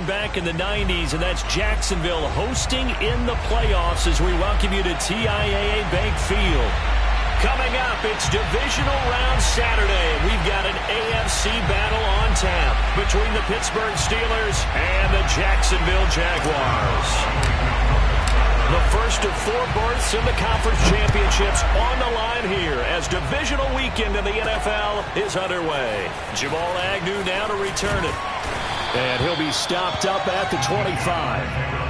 from back in the 90s, and that's Jacksonville hosting in the playoffs as we welcome you to TIAA Bank Field. Coming up, it's divisional round Saturday. We've got an AFC battle on tap between the Pittsburgh Steelers and the Jacksonville Jaguars. The first of 4 berths in the conference championships on the line here as divisional weekend in the NFL is underway. Jamal Agnew now to return it. And he'll be stopped up at the 25.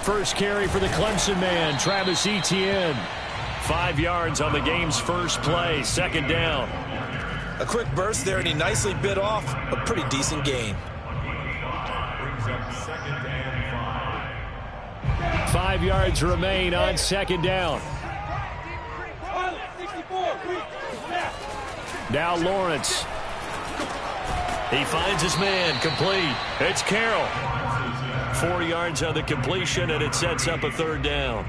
First carry for the Clemson man, Travis Etienne. 5 yards on the game's first play, second down. A quick burst there, and he nicely bit off a pretty decent gain. 5 yards remain on second down. Now Lawrence. He finds his man, complete. It's Carroll. 4 yards on the completion, and it sets up a third down.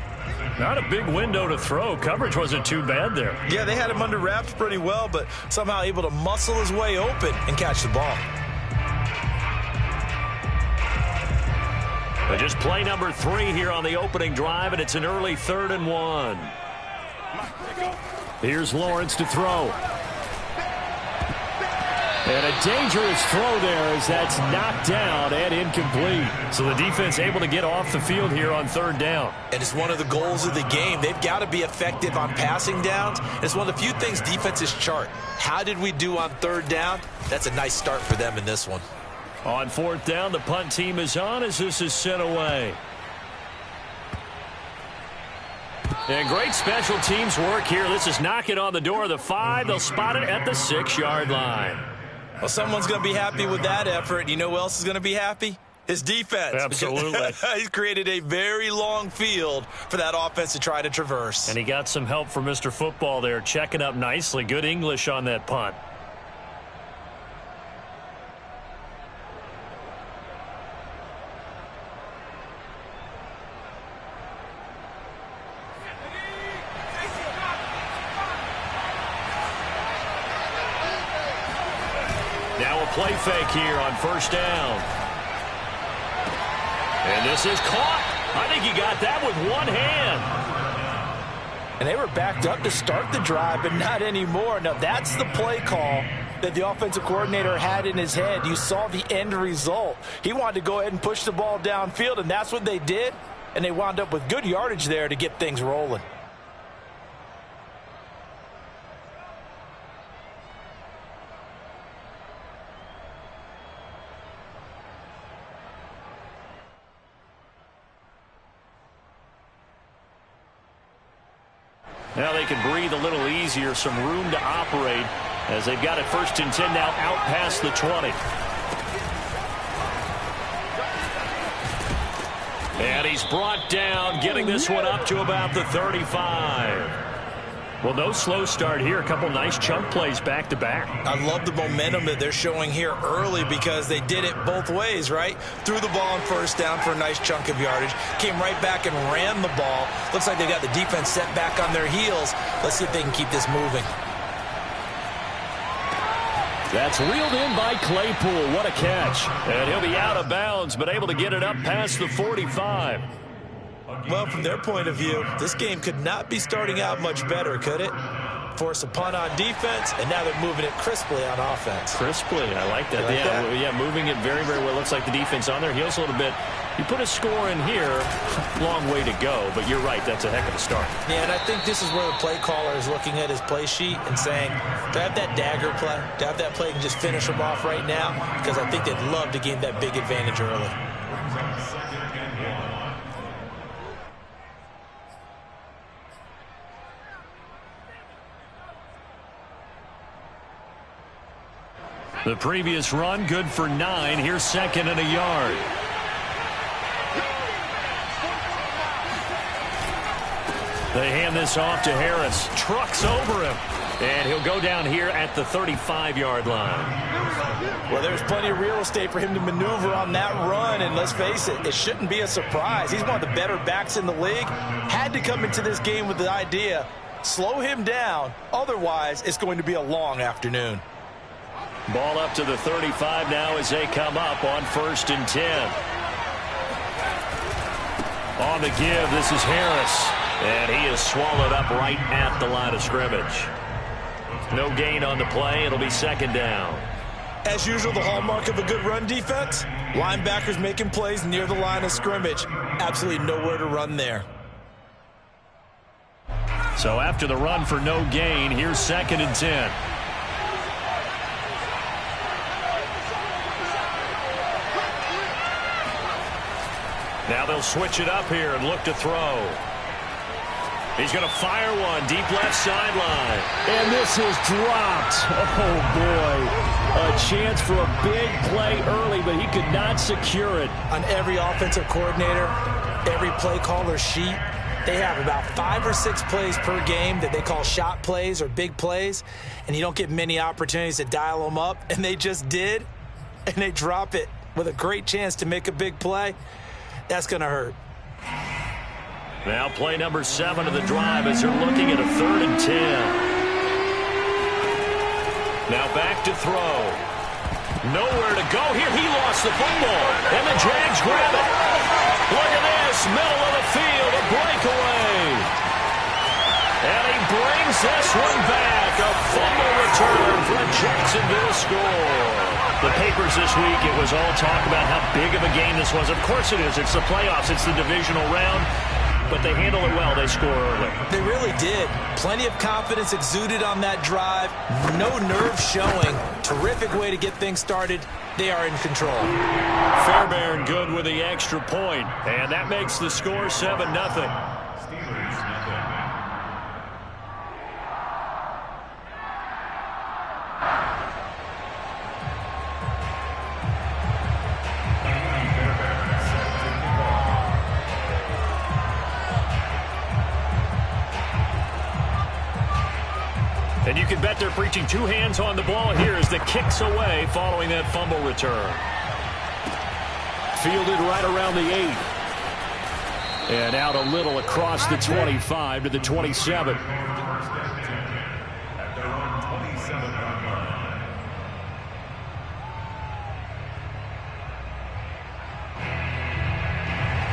Not a big window to throw. Coverage wasn't too bad there. Yeah, they had him under wraps pretty well, but somehow able to muscle his way open and catch the ball. But just play number 3 here on the opening drive, and it's an early 3rd and 1. Here's Lawrence to throw. And a dangerous throw there as that's knocked down and incomplete. So the defense able to get off the field here on 3rd down. And it's one of the goals of the game. They've got to be effective on passing downs. It's one of the few things defenses chart. How did we do on 3rd down? That's a nice start for them in this one. On 4th down, the punt team is on as this is sent away. And great special teams work here. This is knocking on the door of the 5. They'll spot it at the 6-yard line. Well, someone's going to be happy with that effort. You know who else is going to be happy? His defense. Absolutely. He's created a very long field for that offense to try to traverse. And he got some help from Mr. Football there, checking up nicely. Good English on that punt. Now a play fake here on 1st down. And this is caught. I think he got that with one hand. And they were backed up to start the drive, but not anymore. Now that's the play call that the offensive coordinator had in his head. You saw the end result. He wanted to go ahead and push the ball downfield, and that's what they did. And they wound up with good yardage there to get things rolling. Now they can breathe a little easier, some room to operate as they've got it 1st and 10 now out past the 20. And he's brought down, getting this one up to about the 35. Well, no slow start here. A couple nice chunk plays back-to-back. I love the momentum that they're showing here early because they did it both ways, right? Threw the ball on 1st down for a nice chunk of yardage. Came right back and ran the ball. Looks like they got the defense set back on their heels. Let's see if they can keep this moving. That's reeled in by Claypool. What a catch. And he'll be out of bounds, but able to get it up past the 45. Well, from their point of view, this game could not be starting out much better, could it? Force a punt on defense, and now they're moving it crisply on offense. Crisply, I like that. Yeah, moving it very, very well. Looks like the defense on their heels a little bit. You put a score in here, long way to go, but you're right, that's a heck of a start. Yeah, and I think this is where the play caller is looking at his play sheet and saying, do I have that dagger play? Do I have that play and just finish them off right now? Because I think they'd love to gain that big advantage early. The previous run, good for 9. Here's 2nd and a yard. They hand this off to Harris. Trucks over him. And he'll go down here at the 35-yard line. Well, there's plenty of real estate for him to maneuver on that run. And let's face it, it shouldn't be a surprise. He's one of the better backs in the league. Had to come into this game with the idea, slow him down. Otherwise, it's going to be a long afternoon. Ball up to the 35 now as they come up on 1st and 10. On the give, this is Harris. And he is swallowed up right at the line of scrimmage. No gain on the play. It'll be 2nd down. As usual, the hallmark of a good run defense, linebackers making plays near the line of scrimmage. Absolutely nowhere to run there. So after the run for no gain, here's 2nd and 10. Now they'll switch it up here and look to throw. He's going to fire one deep left sideline. And this is dropped. Oh, boy. A chance for a big play early, but he could not secure it. On every offensive coordinator, every play caller sheet, they have about 5 or 6 plays per game that they call shot plays or big plays, and you don't get many opportunities to dial them up, and they just did, and they drop it with a great chance to make a big play. That's going to hurt. Now play number 7 of the drive as they're looking at a 3rd and 10. Now back to throw. Nowhere to go here. He lost the football. And the Jags grab it. Look at this. Middle of the field. A breakaway. And he brings this one back. A fumble return for a Jacksonville score. The papers this week, it was all talk about how big of a game this was. Of course it is. It's the playoffs. It's the divisional round. But they handle it well. They score early. They really did. Plenty of confidence exuded on that drive. No nerve showing. Terrific way to get things started. They are in control. Fairbairn good with the extra point. And that makes the score 7-0. And you can bet they're preaching 2 hands on the ball here as the kick's away following that fumble return. Fielded right around the 8. And out a little across the 25 to the 27.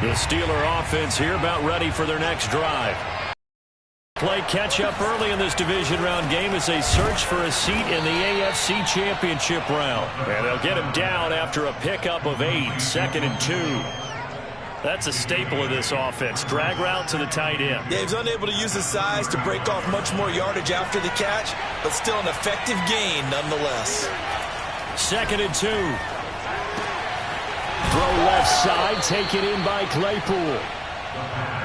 The Steeler offense here about ready for their next drive. Play catch-up early in this division round game as they search for a seat in the AFC Championship round. And they'll get him down after a pickup of 8, 2nd and 2. That's a staple of this offense. Drag route to the tight end. Yeah, he's unable to use his size to break off much more yardage after the catch, but still an effective gain nonetheless. 2nd and 2. Throw left side, taken in by Claypool.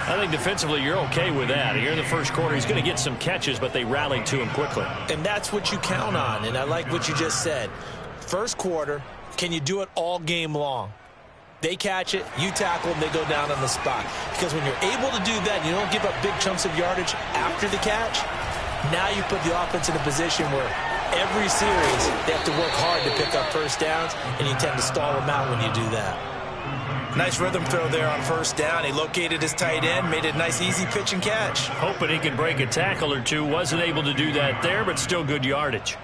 I think defensively you're okay with that. Here in the first quarter, he's going to get some catches, but they rallied to him quickly. And that's what you count on, and I like what you just said. First quarter, can you do it all game long? They catch it, you tackle them, they go down on the spot. Because when you're able to do that, you don't give up big chunks of yardage after the catch, now you put the offense in a position where every series they have to work hard to pick up first downs, and you tend to stall them out when you do that. Nice rhythm throw there on 1st down. He located his tight end, made it a nice easy pitch and catch. Hoping he can break a tackle or two. Wasn't able to do that there, but still good yardage.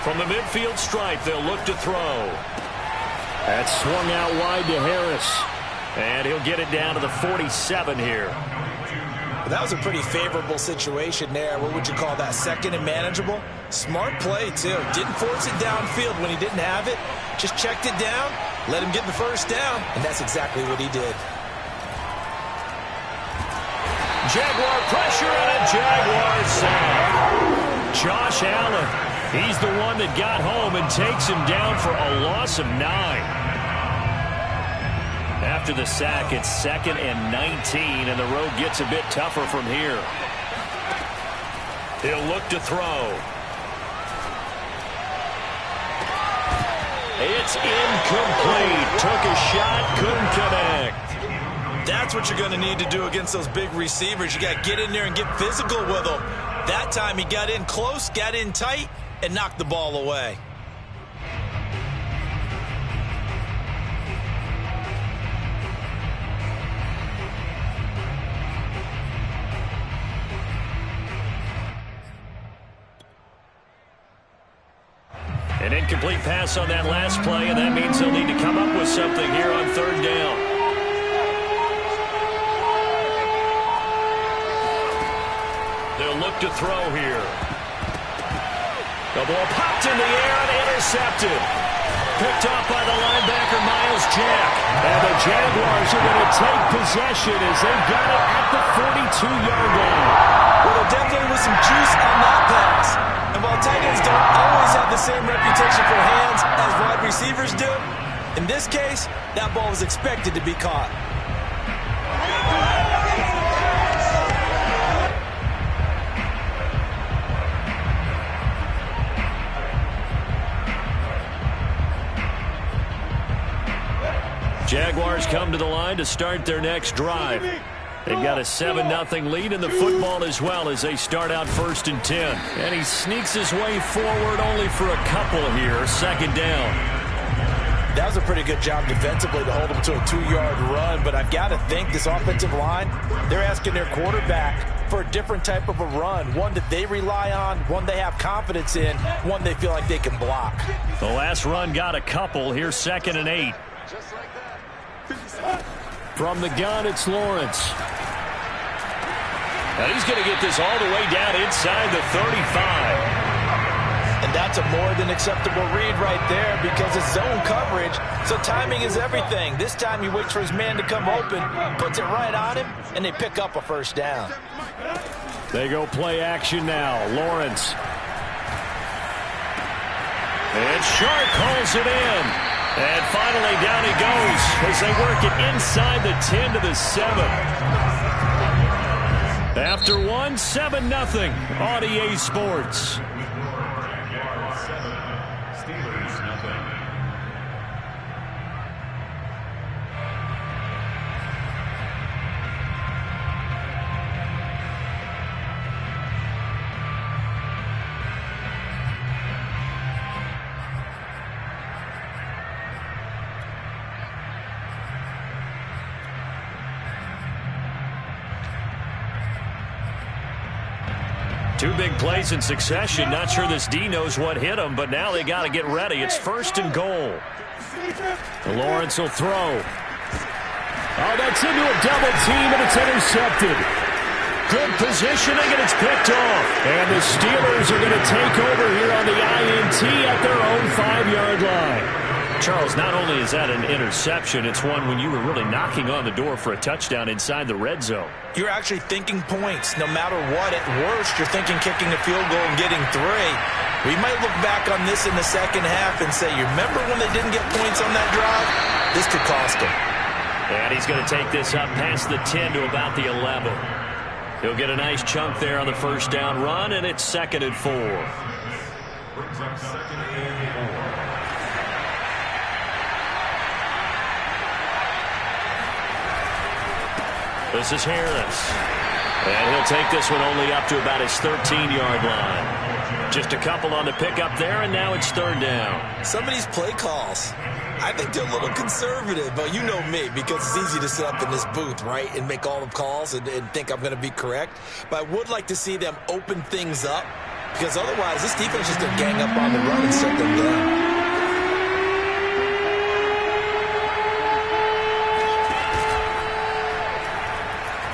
From the midfield stripe, they'll look to throw. That's swung out wide to Harris. And he'll get it down to the 47 here. That was a pretty favorable situation there. What would you call that? 2nd and manageable? Smart play, too. Didn't force it downfield when he didn't have it. Just checked it down, let him get the first down, and that's exactly what he did. Jaguar pressure and a Jaguar sack. Josh Allen, he's the one that got home and takes him down for a loss of 9. After the sack, it's 2nd and 19, and the road gets a bit tougher from here. He'll look to throw. It's incomplete. Took a shot, couldn't connect. That's what you're going to need to do against those big receivers. You got to get in there and get physical with them. That time he got in close, got in tight, and knocked the ball away. An incomplete pass on that last play, and that means they'll need to come up with something here on third down. They'll look to throw here. The ball popped in the air and intercepted. Picked off by the linebacker, Miles Jack. And the Jaguars are going to take possession as they've got it at the 42-yard line. Well, there definitely was some juice on that pass. And while tight ends don't always have the same reputation for hands as wide receivers do, in this case, that ball was expected to be caught. Jaguars come to the line to start their next drive. They've got a 7-0 lead in the football as well as they start out 1st and 10. And he sneaks his way forward only for a couple here. Second down. That was a pretty good job defensively to hold him to a 2-yard run. But I've got to think this offensive line, they're asking their quarterback for a different type of a run. One that they rely on, one they have confidence in, one they feel like they can block. The last run got a couple. Here's 2nd and 8. From the gun, it's Lawrence. And he's going to get this all the way down inside the 35. And that's a more than acceptable read right there because it's zone coverage, so timing is everything. This time he waits for his man to come open, puts it right on him, and they pick up a first down. They go play action now. Lawrence. And Sharp calls it in. And finally down he goes as they work it inside the 10 to the 7. After one, 7-0 on EA Sports. Two big plays in succession. Not sure this D knows what hit him, but now they got to get ready. It's 1st and goal. Lawrence will throw. Oh, that's into a double team, and it's intercepted. Good positioning, and it's picked off. And the Steelers are going to take over here on the INT at their own 5-yard line. Charles, not only is that an interception, it's one when you were really knocking on the door for a touchdown inside the red zone. You're actually thinking points. No matter what, at worst, you're thinking kicking a field goal and getting 3. We might look back on this in the second half and say, you remember when they didn't get points on that drive? This could cost them. And he's going to take this up past the 10 to about the 11. He'll get a nice chunk there on the first down run, and it's 2nd and 4. This is Harris. And he'll take this one only up to about his 13-yard line. Just a couple on the pickup there, and now it's 3rd down. Some of these play calls, I think they're a little conservative, but you know me, because it's easy to sit up in this booth, right, and make all the calls and think I'm going to be correct. But I would like to see them open things up, because otherwise this defense is going to gang up on the run and shut them down.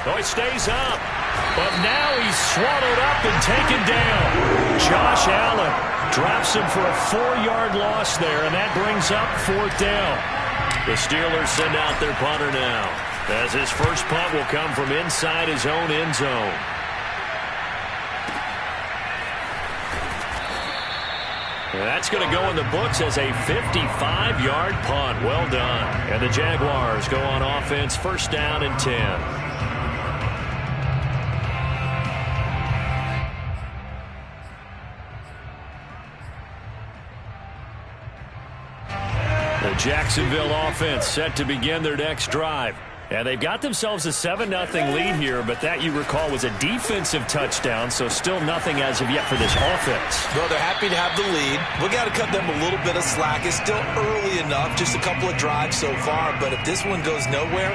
Oh, he stays up, but now he's swallowed up and taken down. Josh Allen drops him for a 4-yard loss there, and that brings up 4th down. The Steelers send out their punter now, as his first punt will come from inside his own end zone. And that's going to go in the books as a 55-yard punt. Well done. And the Jaguars go on offense, 1st down and 10. The Jacksonville offense set to begin their next drive. And they've got themselves a 7-0 lead here, but that, you recall, was a defensive touchdown, so still nothing as of yet for this offense. Well, they're happy to have the lead. We got to cut them a little bit of slack. It's still early enough, just a couple of drives so far, but if this one goes nowhere,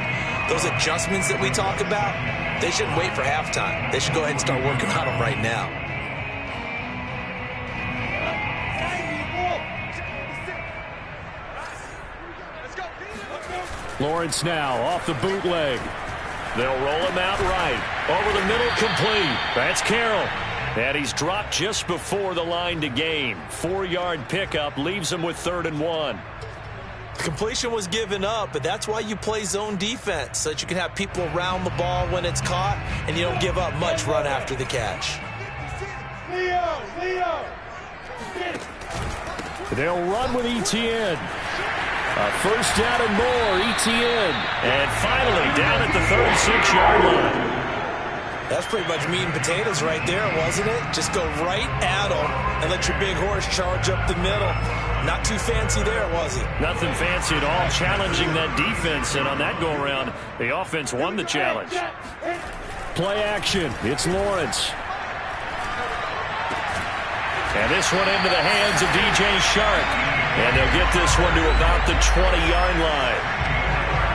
those adjustments that we talk about, they shouldn't wait for halftime. They should go ahead and start working on them right now. Lawrence now off the bootleg. They'll roll him out right. Over the middle, complete. That's Carroll. And he's dropped just before the line to gain. 4-yard pickup leaves him with 3rd and 1. Completion was given up, but that's why you play zone defense, so that you can have people around the ball when it's caught, and you don't give up much run after the catch. They'll run with ETN. First down and more, ETN. And finally down at the 36-yard line. That's pretty much meat and potatoes right there, wasn't it? Just go right at them and let your big horse charge up the middle. Not too fancy there, was it? Nothing fancy at all, challenging that defense. And on that go-around, the offense won the challenge. Play action. It's Lawrence. And this one into the hands of DJ Shark. And they'll get this one to about the 20-yard line.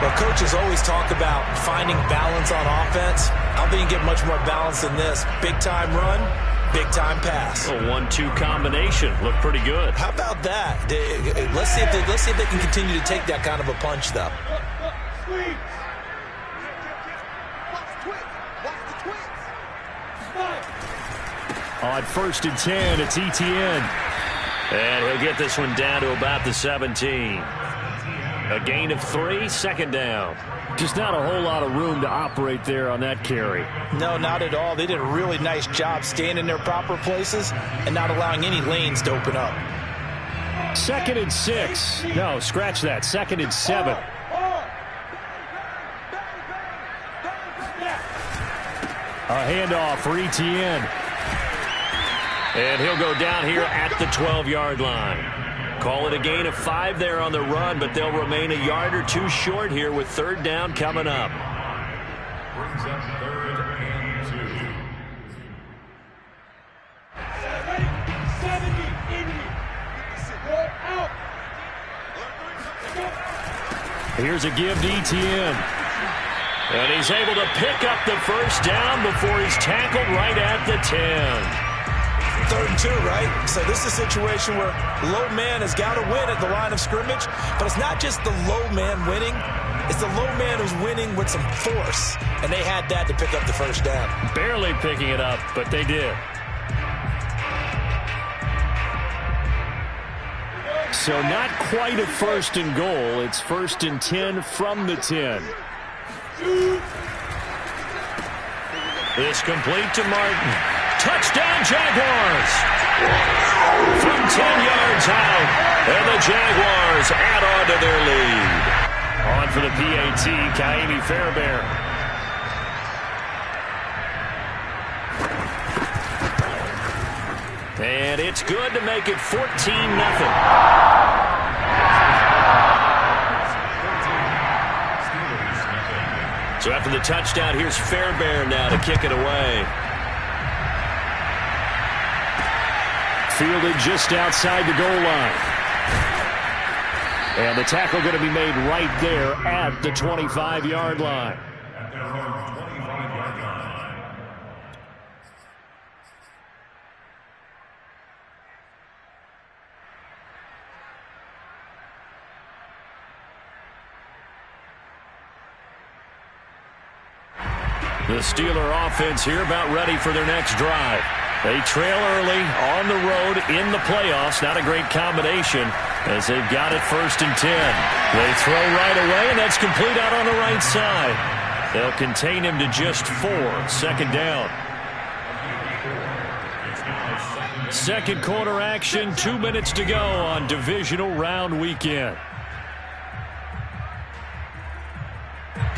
Well, coaches always talk about finding balance on offense. I don't think you get much more balance than this. Big-time run, big-time pass. A 1-2 combination. Looked pretty good. How about that? Let's see if they can continue to take that kind of a punch, though. On 1st and 10, it's ETN. And he'll get this one down to about the 17. A gain of 3, 2nd down. Just not a whole lot of room to operate there on that carry. No, not at all. They did a really nice job staying in their proper places and not allowing any lanes to open up. 2nd and 6. No, scratch that. 2nd and 7. A handoff for ETN. And he'll go down here at the 12-yard line. Call it a gain of 5 there on the run, but they'll remain a yard or 2 short here with 3rd down coming up. Brings up 3rd and 2. Here's a give to ETN. And he's able to pick up the 1st down before he's tackled right at the 10. 3rd and 2, right? So this is a situation where low man has got to win at the line of scrimmage, but it's not just the low man winning. It's the low man who's winning with some force, and they had that to pick up the 1st down. Barely picking it up, but they did. So not quite a 1st and goal. It's 1st and 10 from the 10. This complete to Martin. Touchdown, Jaguars! From 10 yards out, and the Jaguars add on to their lead. On for the PAT, Kaimi Fairbairn. And it's good to make it 14-0. So after the touchdown, here's Fairbairn now to kick it away. Fielded just outside the goal line. And the tackle going to be made right there at the 25-yard line. The Steeler offense here about ready for their next drive. They trail early on the road in the playoffs. Not a great combination as they've got it 1st and 10. They throw right away, and that's complete out on the right side. They'll contain him to just 4. 2nd down. 2nd quarter action, 2 minutes to go on divisional round weekend.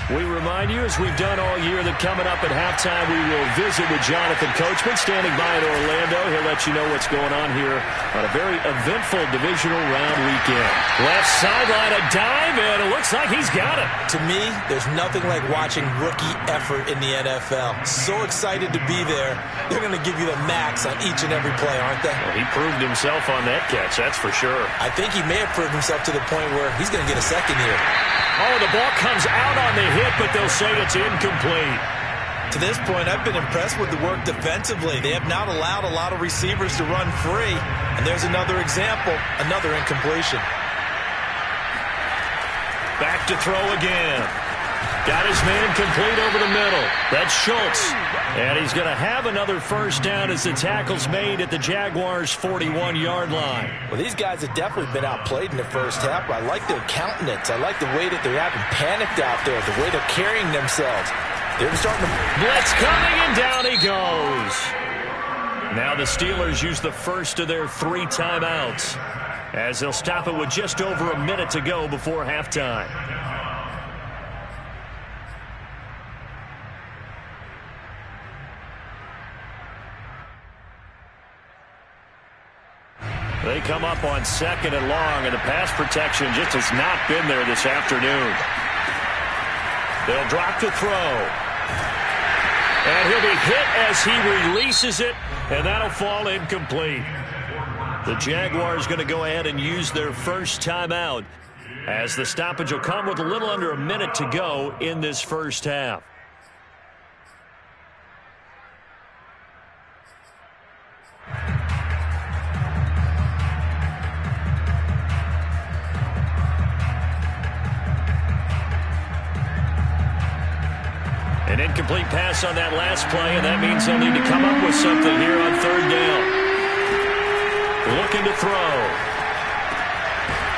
We remind you, as we've done all year, that coming up at halftime, we will visit with Jonathan Coachman, standing by in Orlando. He'll let you know what's going on here on a very eventful divisional round weekend. Left sideline, a dive, and it looks like he's got it. To me, there's nothing like watching rookie effort in the NFL. So excited to be there. They're going to give you the max on each and every play, aren't they? Well, he proved himself on that catch, that's for sure. I think he may have proved himself to the point where he's going to get a second here. Oh, the ball comes out on the hit, but they'll say it's incomplete. To this point, I've been impressed with the work defensively. They have not allowed a lot of receivers to run free. And there's another example, another incompletion. Back to throw again. Got his man complete over the middle. That's Schultz. And he's going to have another first down as the tackle's made at the Jaguars' 41-yard line. Well, these guys have definitely been outplayed in the first half. I like their countenance. I like the way that they're having panicked out there, the way they're carrying themselves. They're starting to... Blitz coming, and down he goes. Now the Steelers use the first of their 3 timeouts, as they'll stop it with just over a minute to go before halftime. They come up on 2nd and long, and the pass protection just has not been there this afternoon. They'll drop to throw. And he'll be hit as he releases it, and that'll fall incomplete. The Jaguars going to go ahead and use their first timeout, as the stoppage will come with a little under a minute to go in this first half. An incomplete pass on that last play, and that means they'll need to come up with something here on 3rd down. Looking to throw.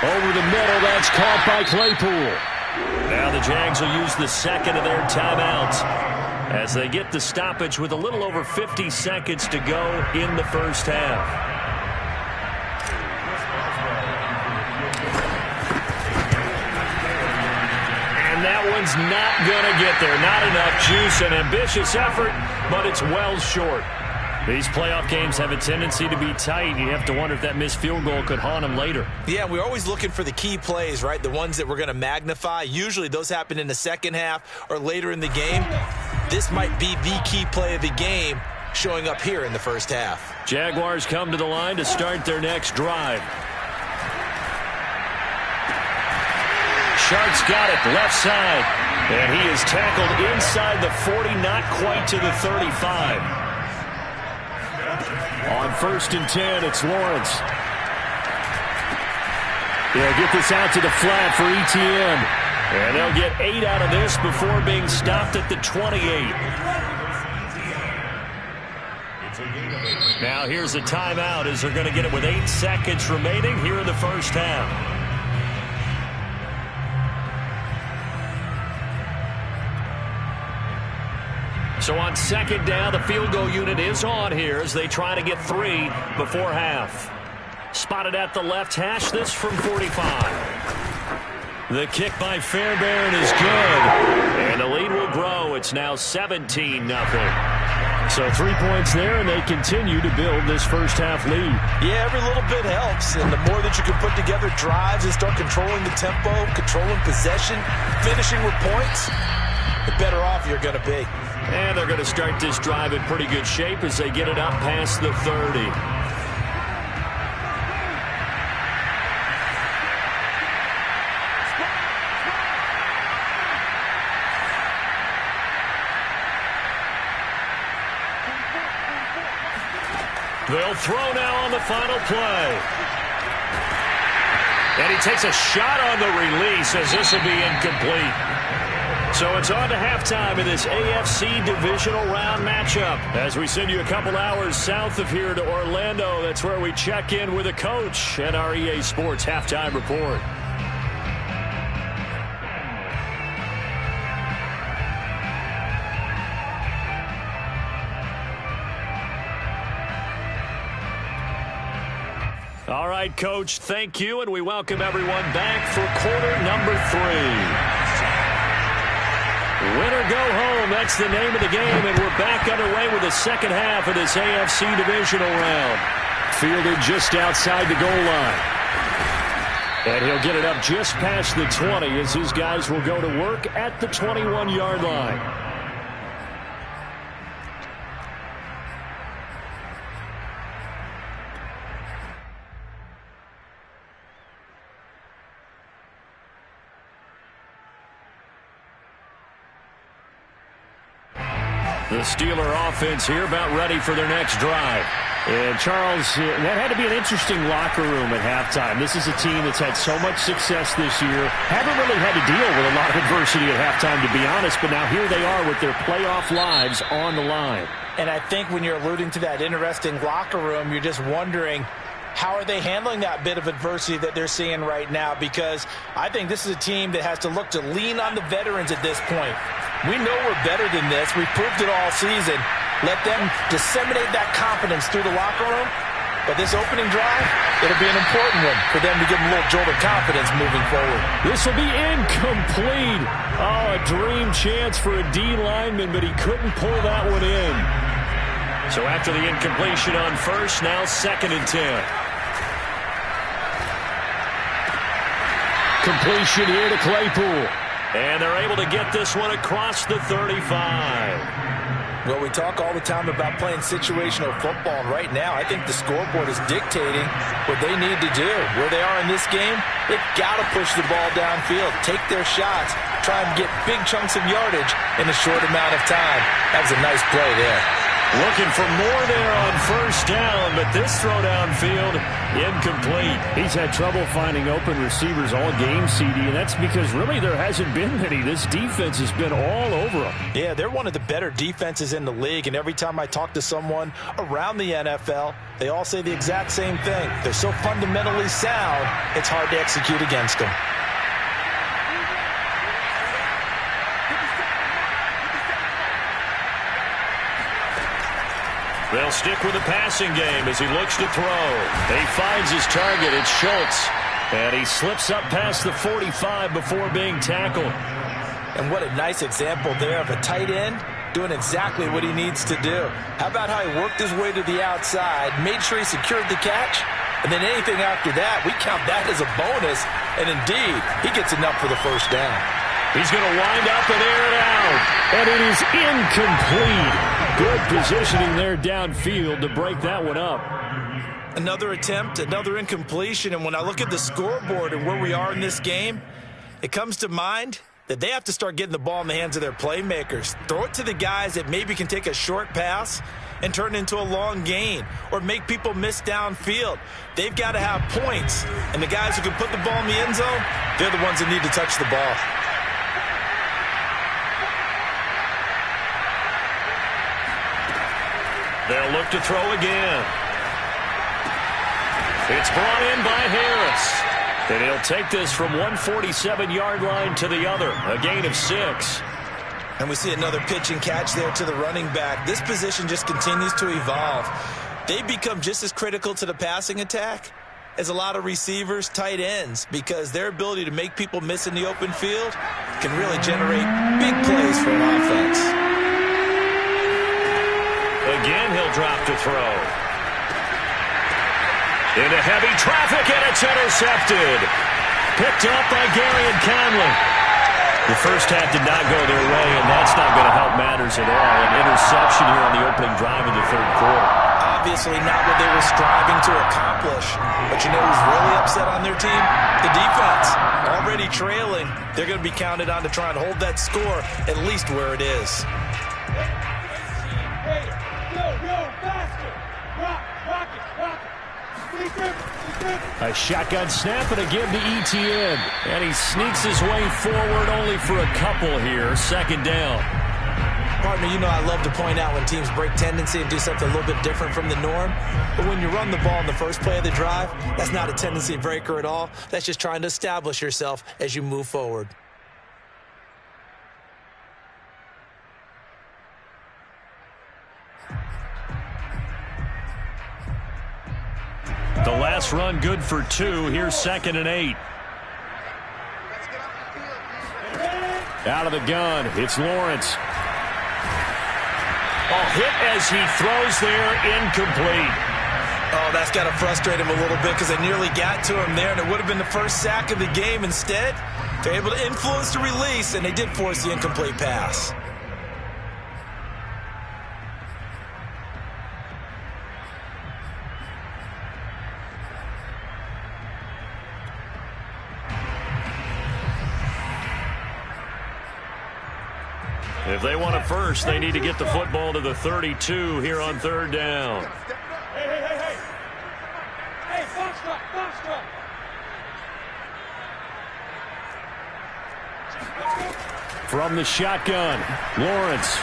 Over the middle, that's caught by Claypool. Now the Jags will use the 2nd of their timeouts as they get the stoppage with a little over 50 seconds to go in the first half. And that one's not going to get there. Not enough juice. An ambitious effort, but it's well short. These playoff games have a tendency to be tight. You have to wonder if that missed field goal could haunt them later. Yeah, we're always looking for the key plays, right? The ones that we're going to magnify. Usually those happen in the second half or later in the game. This might be the key play of the game showing up here in the first half. Jaguars come to the line to start their next drive. Sharp's got it left side, and he is tackled inside the 40, not quite to the 35. On 1st and 10, it's Lawrence. They'll get this out to the flat for Etienne, and they'll get 8 out of this before being stopped at the 28. Now here's a timeout as they're going to get it with 8 seconds remaining here in the first half. So on 2nd down, the field goal unit is on here as they try to get 3 before half. Spotted at the left hash, this from 45. The kick by Fairbairn is good, and the lead will grow. It's now 17-0. So 3 points there, and they continue to build this first half lead. Yeah, every little bit helps, and the more that you can put together drives and start controlling the tempo, controlling possession, finishing with points, the better off you're going to be. And they're going to start this drive in pretty good shape as they get it up past the 30. They'll throw now on the final play. And he takes a shot on the release as this will be incomplete. So it's on to halftime in this AFC divisional round matchup. As we send you a couple hours south of here to Orlando, that's where we check in with a coach and our EA Sports halftime report. All right, Coach, thank you, and we welcome everyone back for quarter number 3. Win or go home, that's the name of the game, and we're back underway with the second half of this AFC divisional round. Fielded just outside the goal line. And he'll get it up just past the 20 as his guys will go to work at the 21-yard line. The Steeler offense here about ready for their next drive. And, Charles, that had to be an interesting locker room at halftime. This is a team that's had so much success this year. Haven't really had to deal with a lot of adversity at halftime, to be honest, but now here they are with their playoff lives on the line. And I think when you're alluding to that interesting locker room, you're just wondering, how are they handling that bit of adversity that they're seeing right now? Because I think this is a team that has to look to lean on the veterans at this point. We know we're better than this. We've proved it all season. Let them disseminate that confidence through the locker room. But this opening drive, it'll be an important one for them to give them a little jolt of confidence moving forward. This will be incomplete. Oh, a dream chance for a D lineman, but he couldn't pull that one in. So after the incompletion on first, now 2nd and 10. Completion here to Claypool. And they're able to get this one across the 35. Well, we talk all the time about playing situational football, and right now I think the scoreboard is dictating what they need to do. Where they are in this game, they've got to push the ball downfield, take their shots, try and get big chunks of yardage in a short amount of time. That was a nice play there. Looking for more there on first down, but this throw downfield, incomplete. He's had trouble finding open receivers all game, CD, and that's because really there hasn't been many. This defense has been all over them. Yeah, they're one of the better defenses in the league, and every time I talk to someone around the NFL, they all say the exact same thing. They're so fundamentally sound, it's hard to execute against them. They'll stick with the passing game as he looks to throw. He finds his target. It's Schultz. And he slips up past the 45 before being tackled. And what a nice example there of a tight end doing exactly what he needs to do. How about how he worked his way to the outside, made sure he secured the catch, and then anything after that, we count that as a bonus. And indeed, he gets enough for the first down. He's going to wind up and air it out. And it is incomplete. Good positioning there downfield to break that one up. Another attempt, another incompletion. And when I look at the scoreboard and where we are in this game, it comes to mind that they have to start getting the ball in the hands of their playmakers. Throw it to the guys that maybe can take a short pass and turn it into a long gain or make people miss downfield. They've got to have points. And the guys who can put the ball in the end zone, they're the ones that need to touch the ball. They'll look to throw again. It's brought in by Harris. And he'll take this from 147-yard line to the other. A gain of 6. And we see another pitch and catch there to the running back. This position just continues to evolve. They become just as critical to the passing attack as a lot of receivers, tight ends, because their ability to make people miss in the open field can really generate big plays for an offense. Again, he'll drop to throw. Into heavy traffic, and it's intercepted. Picked up by Gary and Conley. The first half did not go their way, and that's not going to help matters at all. An interception here on the opening drive of the third quarter. Obviously not what they were striving to accomplish. But you know who's really upset on their team? The defense. Already trailing. They're going to be counted on to try and hold that score at least where it is. A shotgun snap and a give to ETN. And he sneaks his way forward only for a couple here. Second down. Partner, you know I love to point out when teams break tendency and do something a little bit different from the norm. But when you run the ball in the first play of the drive, that's not a tendency breaker at all. That's just trying to establish yourself as you move forward. The last run good for 2. Here's 2nd and 8. Out of the gun, it's Lawrence. Oh, hit as he throws there, incomplete. Oh, that's got to frustrate him a little bit because they nearly got to him there, and it would have been the first sack of the game. Instead, they're able to influence the release, and they did force the incomplete pass. If they want it first, they need to get the football to the 32 here on third down. Hey, box truck. From the shotgun, Lawrence.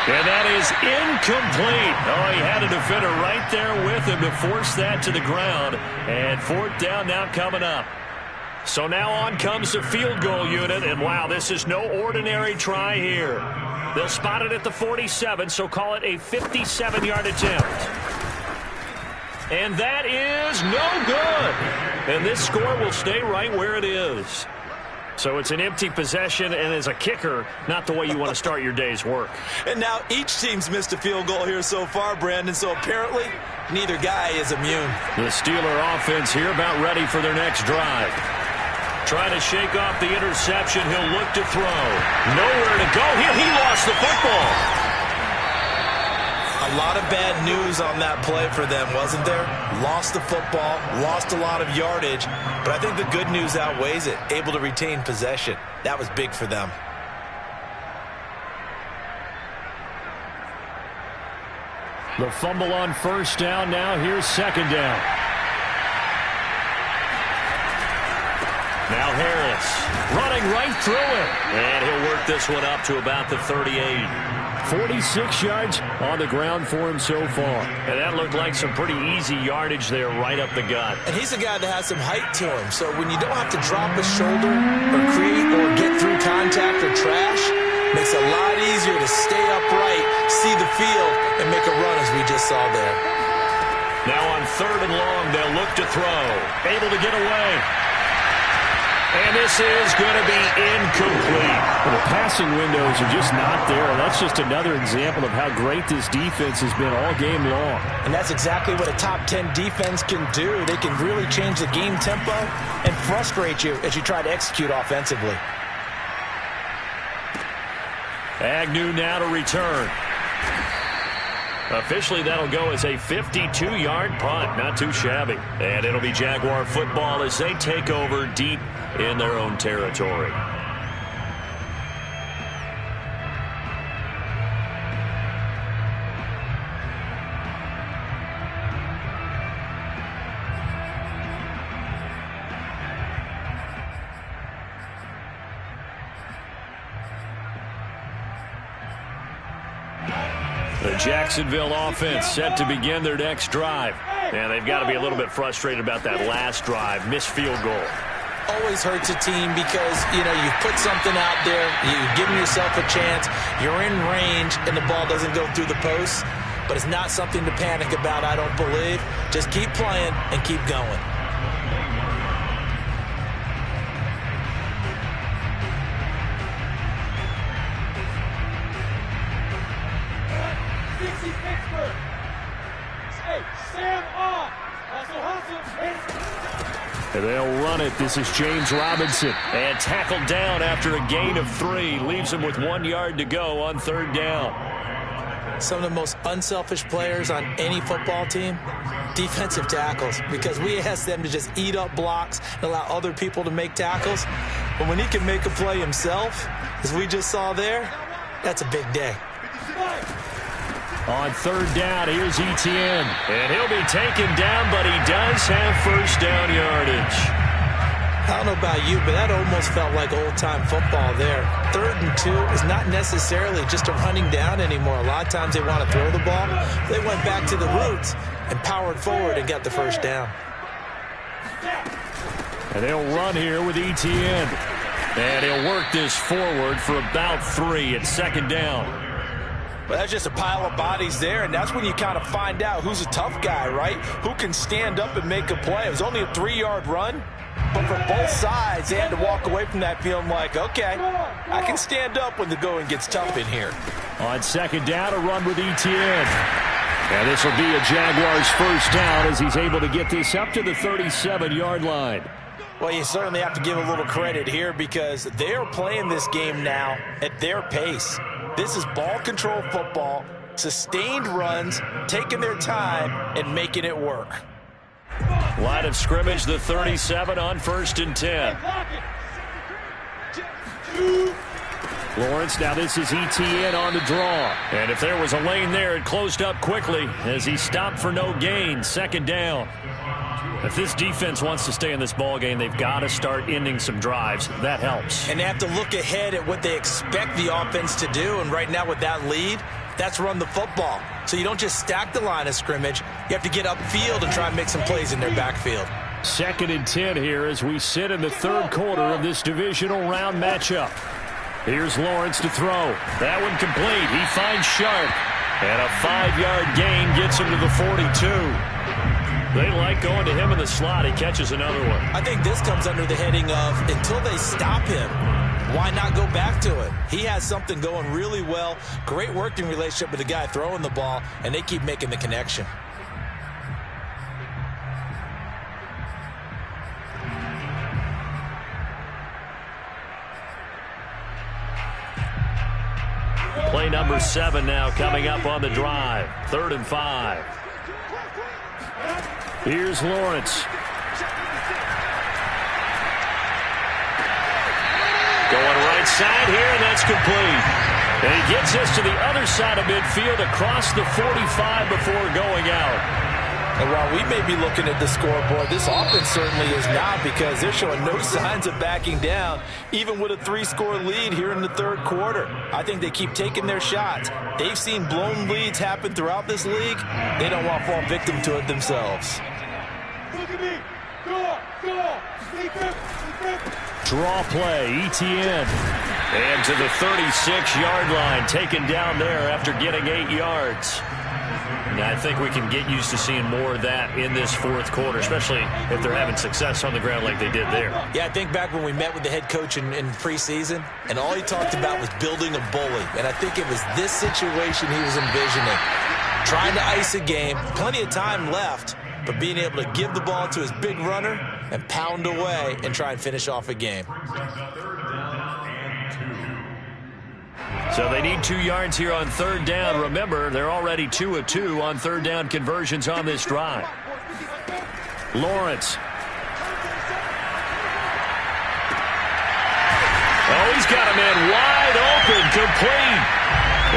And that is incomplete. Oh, he had a defender right there with him to force that to the ground. And fourth down now coming up. So now on comes the field goal unit, and wow, this is no ordinary try here. They'll spot it at the 47, so call it a 57-yard attempt. And that is no good. And this score will stay right where it is. So it's an empty possession, and as a kicker, not the way you want to start your day's work. And now each team's missed a field goal here so far, Brandon, so apparently neither guy is immune. The Steeler offense here about ready for their next drive. Trying to shake off the interception. He'll look to throw. Nowhere to go here. He lost the football. A lot of bad news on that play for them, wasn't there? Lost the football, lost a lot of yardage, but I think the good news outweighs it. Able to retain possession. That was big for them. The fumble on first down. Now here's second down. Now Harris running right through it. And he'll work this one up to about the 38. 46 yards on the ground for him so far. And that looked like some pretty easy yardage there right up the gut. And he's a guy that has some height to him. So when you don't have to drop a shoulder or create or get through contact or trash, makes it a lot easier to stay upright, see the field, and make a run as we just saw there. Now on third and long, they'll look to throw. Able to get away. And this is going to be incomplete. Well, the passing windows are just not there. And that's just another example of how great this defense has been all game long. And that's exactly what a top 10 defense can do. They can really change the game tempo and frustrate you as you try to execute offensively. Agnew now to return. Officially, that'll go as a 52-yard punt. Not too shabby. And it'll be Jaguar football as they take over deep in their own territory. The Jacksonville offense set to begin their next drive. And they've got to be a little bit frustrated about that last drive. Missed field goal. Always hurts a team because, you know, you put something out there, you've given yourself a chance, you're in range, and the ball doesn't go through the post. But it's not something to panic about, I don't believe. Just keep playing and keep going. And they'll run it. This is James Robinson. And tackled down after a gain of 3. Leaves him with 1 yard to go on third down. Some of the most unselfish players on any football team, defensive tackles, because we ask them to just eat up blocks and allow other people to make tackles. But when he can make a play himself, as we just saw there, that's a big day. On third down, here's Etienne. And he'll be taken down, but he does have first down yardage. I don't know about you, but that almost felt like old-time football there. 3rd and 2 is not necessarily just a running down anymore. A lot of times they want to throw the ball. They went back to the roots and powered forward and got the first down. And they'll run here with Etienne. And he'll work this forward for about 3 at second down. Well, that's just a pile of bodies there, and that's when you kind of find out who's a tough guy, right? Who can stand up and make a play. It was only a 3-yard run, but for both sides, they had to walk away from that feeling like, okay, I can stand up when the going gets tough in here. On second down, a run with Etienne. And this will be a Jaguars first down as he's able to get this up to the 37-yard line. Well, you certainly have to give a little credit here because they are playing this game now at their pace. This is ball control football, sustained runs, taking their time, and making it work. Line of scrimmage, the 37 on 1st and 10. Lawrence, now this is Etienne on the draw. And if there was a lane there, it closed up quickly as he stopped for no gain. Second down. If this defense wants to stay in this ballgame, they've got to start ending some drives. That helps. And they have to look ahead at what they expect the offense to do. And right now with that lead, that's run the football. So you don't just stack the line of scrimmage. You have to get upfield and try and make some plays in their backfield. 2nd and 10 here as we sit in the third quarter of this divisional round matchup. Here's Lawrence to throw. That one complete. He finds Sharp. And a 5-yard gain gets him to the 42. They like going to him in the slot. He catches another one. I think this comes under the heading of until they stop him, why not go back to it? He has something going really well. Great working relationship with the guy throwing the ball, and they keep making the connection. Play number 7 now coming up on the drive. 3rd and 5. Here's Lawrence. Going right side here, and that's complete. And he gets us to the other side of midfield across the 45 before going out. And while we may be looking at the scoreboard, this offense certainly is not because they're showing no signs of backing down, even with a 3-score lead here in the third quarter. I think they keep taking their shots. They've seen blown leads happen throughout this league. They don't want to fall victim to it themselves. Look at me. Go. Draw play, Etienne. And to the 36-yard line, taken down there after getting 8 yards. And I think we can get used to seeing more of that in this fourth quarter, especially if they're having success on the ground like they did there. Yeah, I think back when we met with the head coach in preseason, and all he talked about was building a bully. And I think it was this situation he was envisioning. Trying to ice a game, plenty of time left, but being able to give the ball to his big runner and pound away and try and finish off a game. So they need 2 yards here on 3rd down. Remember, they're already 2 of 2 on 3rd down conversions on this drive. Lawrence. Oh, he's got a man wide open, complete.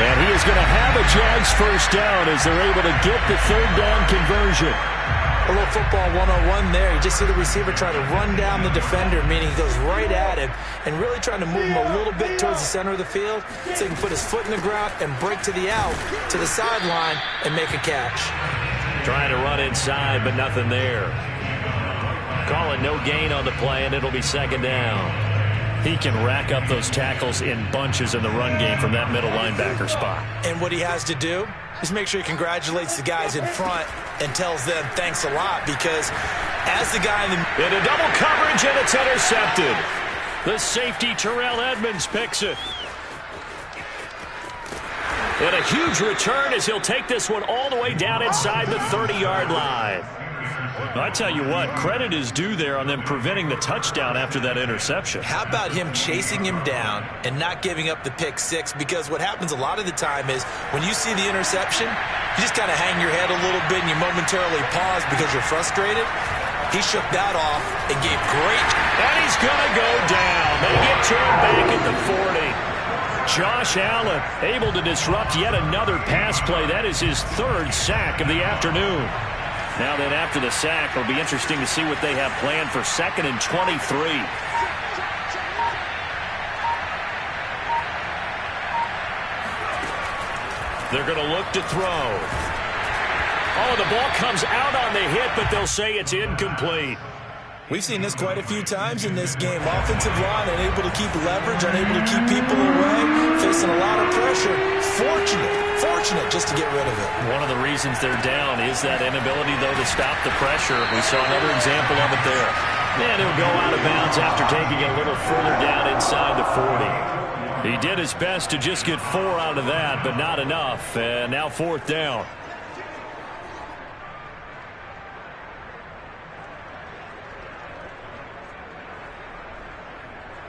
And he is going to have a Jags first down as they're able to get the 3rd down conversion. A little football 101 there. You just see the receiver try to run down the defender, meaning he goes right at him and really trying to move him a little bit towards the center of the field so he can put his foot in the ground and break to the out, to the sideline, and make a catch. Trying to run inside, but nothing there. Call it no gain on the play, and it'll be 2nd down. He can rack up those tackles in bunches in the run game from that middle linebacker spot. And what he has to do is make sure he congratulates the guys in front and tells them thanks a lot, because as the guy in a double coverage, and it's intercepted. The safety, Terrell Edmonds, picks it. And a huge return as he'll take this one all the way down inside the 30-yard line. I tell you what, credit is due there on them preventing the touchdown after that interception. How about him chasing him down and not giving up the pick six? Because what happens a lot of the time is when you see the interception, you just kind of hang your head a little bit and you momentarily pause because you're frustrated. He shook that off and gave great. And he's going to go down. They get to him back at the 40. Josh Allen able to disrupt yet another pass play. That is his 3rd sack of the afternoon. Now then, after the sack, it'll be interesting to see what they have planned for 2nd and 23. They're going to look to throw. Oh, the ball comes out on the hit, but they'll say it's incomplete. We've seen this quite a few times in this game. Offensive line unable to keep leverage, unable to keep people away, facing a lot of pressure. Fortunate just to get rid of it. One of the reasons they're down is that inability, though, to stop the pressure. We saw another example of it there. And he'll go out of bounds after taking it a little further down inside the 40. He did his best to just get 4 out of that, but not enough. And now 4th down.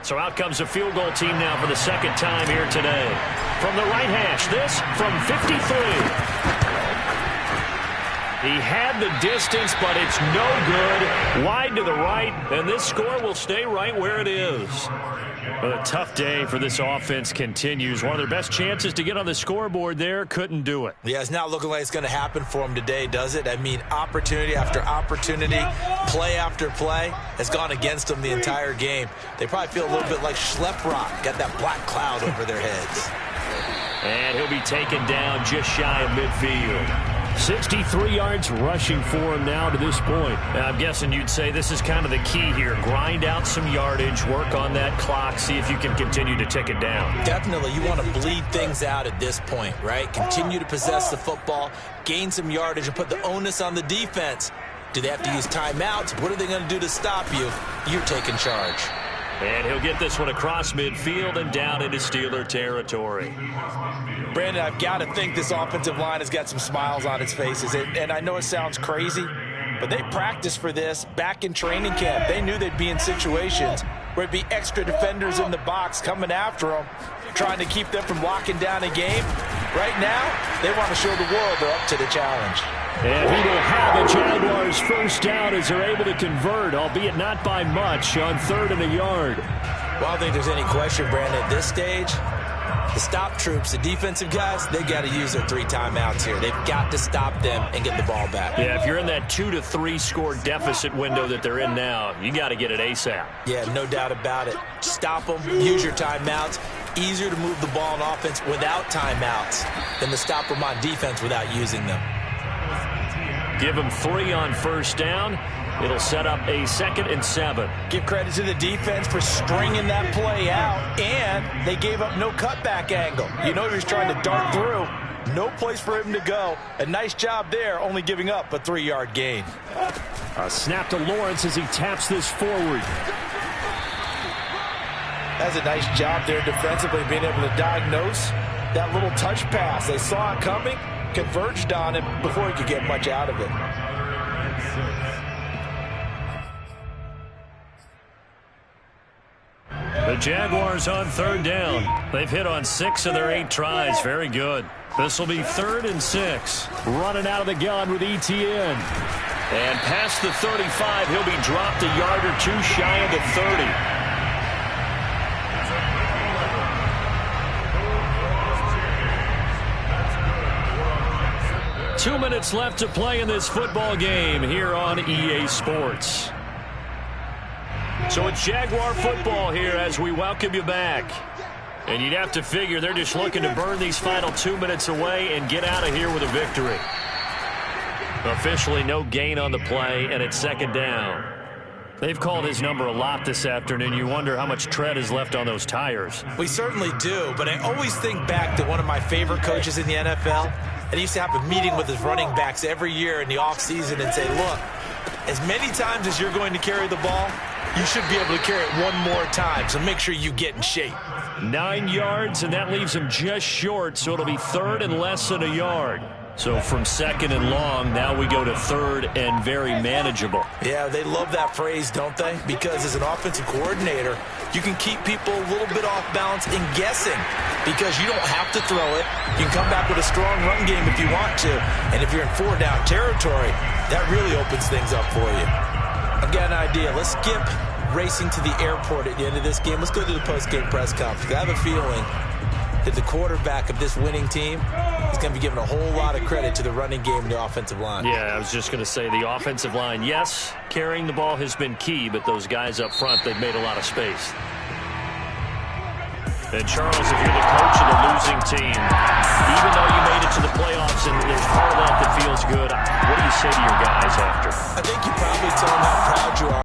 So out comes a field goal team now for the second time here today. From the right hash, this from 53. He had the distance, but it's no good. Wide to the right, and this score will stay right where it is. But a tough day for this offense continues. One of their best chances to get on the scoreboard there, couldn't do it. Yeah, it's not looking like it's going to happen for them today, does it? I mean, opportunity after opportunity, play after play has gone against them the entire game. They probably feel a little bit like Schlepp-Rock, got that black cloud over their heads. And he'll be taken down just shy of midfield. 63 yards rushing for him now to this point. Now, I'm guessing you'd say this is kind of the key here. Grind out some yardage, work on that clock, see if you can continue to tick it down. Definitely, you want to bleed things out at this point, right? Continue to possess the football, gain some yardage, and put the onus on the defense. Do they have to use timeouts? What are they going to do to stop you? You're taking charge. And he'll get this one across midfield and down into Steeler territory. Brandon, I've got to think this offensive line has got some smiles on its faces. And I know it sounds crazy, but they practiced for this back in training camp. They knew they'd be in situations where it'd be extra defenders in the box coming after them, trying to keep them from locking down a game. Right now, they want to show the world they're up to the challenge. And he will have a Jaguars first down as they're able to convert, albeit not by much, on 3rd and a yard. Well, I don't think there's any question, Brandon, at this stage, the stop troops, the defensive guys, they got to use their 3 timeouts here. They've got to stop them and get the ball back. Yeah, if you're in that 2 to 3 score deficit window that they're in now, you got to get it ASAP. Yeah, no doubt about it. Stop them, use your timeouts. Easier to move the ball on offense without timeouts than to stop them on defense without using them. Give them 3 on first down. It'll set up a 2nd and 7. Give credit to the defense for stringing that play out, and they gave up no cutback angle. You know he was trying to dart through. No place for him to go. A nice job there, only giving up a 3-yard gain. A snap to Lawrence as he taps this forward. That's a nice job there defensively, being able to diagnose that little touch pass. They saw it coming, converged on him before he could get much out of it. The Jaguars on 3rd down. They've hit on 6 of their 8 tries. Very good. This will be 3rd and 6. Running out of the gun with Etienne. And past the 35, he'll be dropped a yard or 2 shy of the 30. 2 minutes left to play in this football game here on EA Sports. So it's Jaguar football here as we welcome you back. And you'd have to figure they're just looking to burn these final 2 minutes away and get out of here with a victory. Officially no gain on the play, and it's 2nd down. They've called his number a lot this afternoon. You wonder how much tread is left on those tires. We certainly do, but I always think back to one of my favorite coaches in the NFL. And he used to have a meeting with his running backs every year in the offseason and say, look, as many times as you're going to carry the ball, you should be able to carry it one more time, so make sure you get in shape. 9 yards, and that leaves him just short, so it'll be 3rd and less than a yard. So from 2nd and long, now we go to 3rd and very manageable. Yeah, they love that phrase, don't they? Because as an offensive coordinator, you can keep people a little bit off balance and guessing because you don't have to throw it. You can come back with a strong run game if you want to. And if you're in 4-down territory, that really opens things up for you. I've got an idea. Let's skip racing to the airport at the end of this game. Let's go to the post-game press conference. I have a feeling that the quarterback of this winning team is going to be giving a whole lot of credit to the running game and the offensive line. Yeah, I was just going to say the offensive line, yes, carrying the ball has been key, but those guys up front, they've made a lot of space. And Charles, if you're the coach of